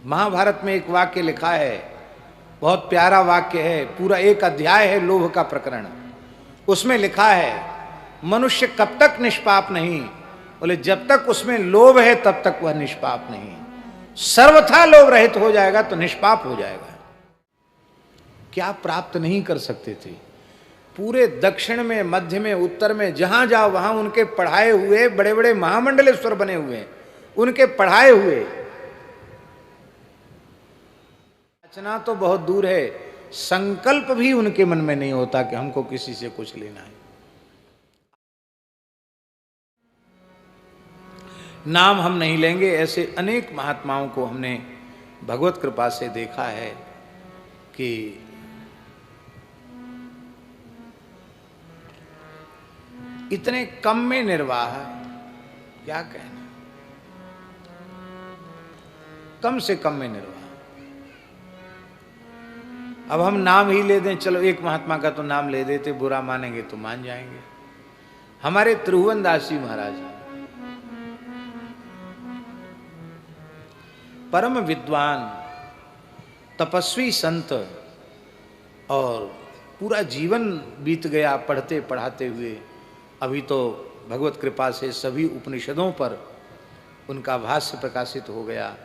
महाभारत में एक वाक्य लिखा है, बहुत प्यारा वाक्य है, पूरा एक अध्याय है लोभ का प्रकरण। उसमें लिखा है मनुष्य कब तक निष्पाप नहीं, बोले जब तक उसमें लोभ है तब तक वह निष्पाप नहीं। सर्वथा लोभ रहित हो जाएगा तो निष्पाप हो जाएगा। क्या प्राप्त नहीं कर सकते थे? पूरे दक्षिण में, मध्य में, उत्तर में जहां जाओ वहां उनके पढ़ाए हुए बड़े बड़े महामंडलेश्वर बने हुए हैं, उनके पढ़ाए हुए। रचना तो बहुत दूर है, संकल्प भी उनके मन में नहीं होता कि हमको किसी से कुछ लेना है। नाम हम नहीं लेंगे, ऐसे अनेक महात्माओं को हमने भगवत कृपा से देखा है कि इतने कम में निर्वाह, क्या कहना, कम से कम में निर्वाह। अब हम नाम ही ले दें, चलो एक महात्मा का तो नाम ले देते, बुरा मानेंगे तो मान जाएंगे। हमारे त्रिभुवन दास जी महाराज परम विद्वान तपस्वी संत, और पूरा जीवन बीत गया पढ़ते पढ़ाते हुए। अभी तो भगवत कृपा से सभी उपनिषदों पर उनका भाष्य प्रकाशित हो गया,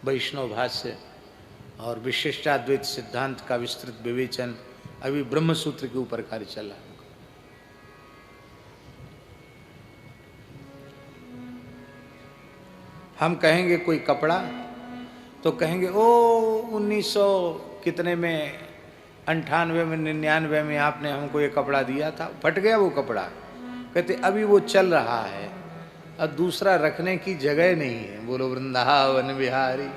वैष्णव भाष्य, और विशिष्टाद्वैत सिद्धांत का विस्तृत विवेचन अभी ब्रह्म सूत्र के ऊपर कार्य चल रहा है। हम कहेंगे कोई कपड़ा तो कहेंगे ओ 1900 कितने में, 98 में, 99 में आपने हमको ये कपड़ा दिया था, फट गया वो कपड़ा। कहते अभी वो चल रहा है और दूसरा रखने की जगह नहीं है। बोलो वृंदावन बिहारी।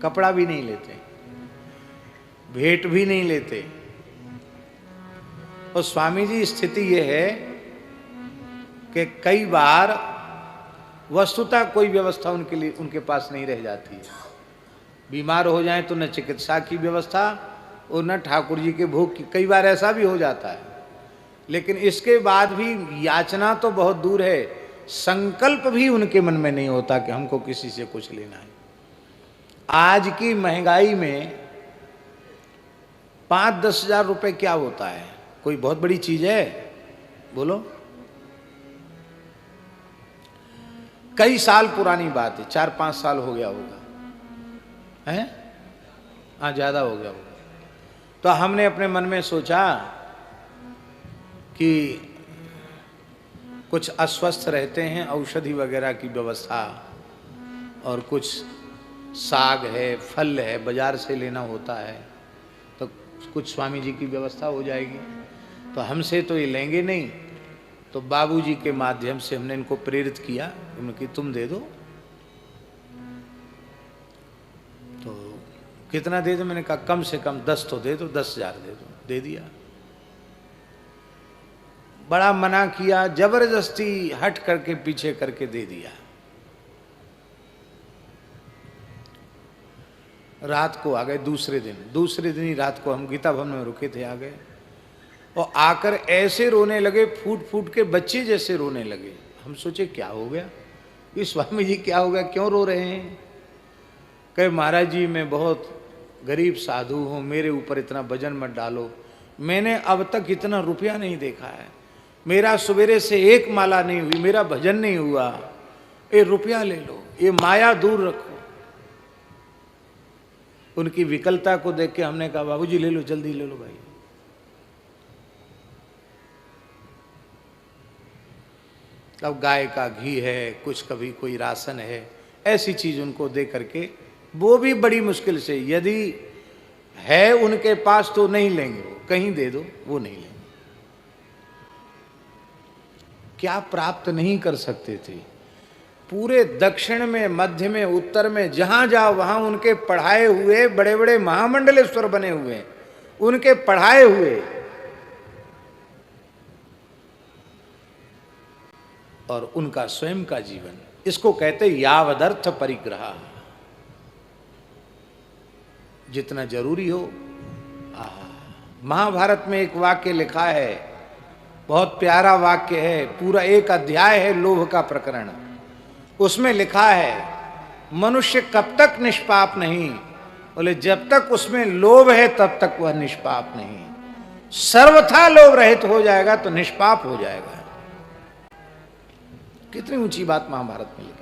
कपड़ा भी नहीं लेते, भेंट भी नहीं लेते। और स्वामी जी स्थिति ये है कि कई बार वस्तुतः कोई व्यवस्था उनके लिए उनके पास नहीं रह जाती है। बीमार हो जाएं तो न चिकित्सा की व्यवस्था और न ठाकुर जी के भोग की, कई बार ऐसा भी हो जाता है। लेकिन इसके बाद भी याचना तो बहुत दूर है, संकल्प भी उनके मन में नहीं होता कि हमको किसी से कुछ लेना है। आज की महंगाई में 5-10 हजार रुपए क्या होता है? कोई बहुत बड़ी चीज है? बोलो। कई साल पुरानी बात है, 4-5 साल हो गया होगा, है? हाँ, ज्यादा हो गया होगा। तो हमने अपने मन में सोचा कि कुछ अस्वस्थ रहते हैं, औषधि वगैरह की व्यवस्था, और कुछ साग है, फल है, बाजार से लेना होता है, तो कुछ स्वामी जी की व्यवस्था हो जाएगी। तो हमसे तो ये लेंगे नहीं, तो बाबूजी के माध्यम से हमने इनको प्रेरित किया, उनकी तुम दे दो। तो कितना दे दो? मैंने कहा कम से कम 10 तो दे दो, 10,000 दे दो। दे दिया। बड़ा मना किया, जबरदस्ती हट करके पीछे करके दे दिया। रात को आ गए, दूसरे दिन ही रात को हम गीता भवन में रुके थे, आ गए और आकर ऐसे रोने लगे, फूट फूट के बच्चे जैसे रोने लगे। हम सोचे क्या हो गया, ये स्वामी जी क्या हो गया, क्यों रो रहे हैं? कहे महाराज जी मैं बहुत गरीब साधु हूँ, मेरे ऊपर इतना वजन मत डालो, मैंने अब तक इतना रुपया नहीं देखा है, मेरा सवेरे से एक माला नहीं हुई, मेरा भजन नहीं हुआ, ये रुपया ले लो, ये माया दूर रखो। उनकी विकलता को देख के हमने कहा बाबूजी ले लो, जल्दी ले लो भाई। अब गाय का घी है, कुछ कभी कोई राशन है, ऐसी चीज उनको दे करके, वो भी बड़ी मुश्किल से, यदि है उनके पास तो नहीं लेंगे, वो कहीं दे दो, वो नहीं लेंगे। क्या प्राप्त नहीं कर सकते थे? पूरे दक्षिण में, मध्य में, उत्तर में जहां जाओ वहां उनके पढ़ाए हुए बड़े बड़े महामंडलेश्वर बने हुए हैं, उनके पढ़ाए हुए, और उनका स्वयं का जीवन, इसको कहते यावदर्थ परिग्रह। जितना जरूरी हो। महाभारत में एक वाक्य लिखा है, बहुत प्यारा वाक्य है, पूरा एक अध्याय है लोभ का प्रकरण। उसमें लिखा है मनुष्य कब तक निष्पाप नहीं, बोले जब तक उसमें लोभ है तब तक वह निष्पाप नहीं, सर्वथा लोभ रहित हो जाएगा तो निष्पाप हो जाएगा। कितनी ऊंची बात महाभारत में लिखी।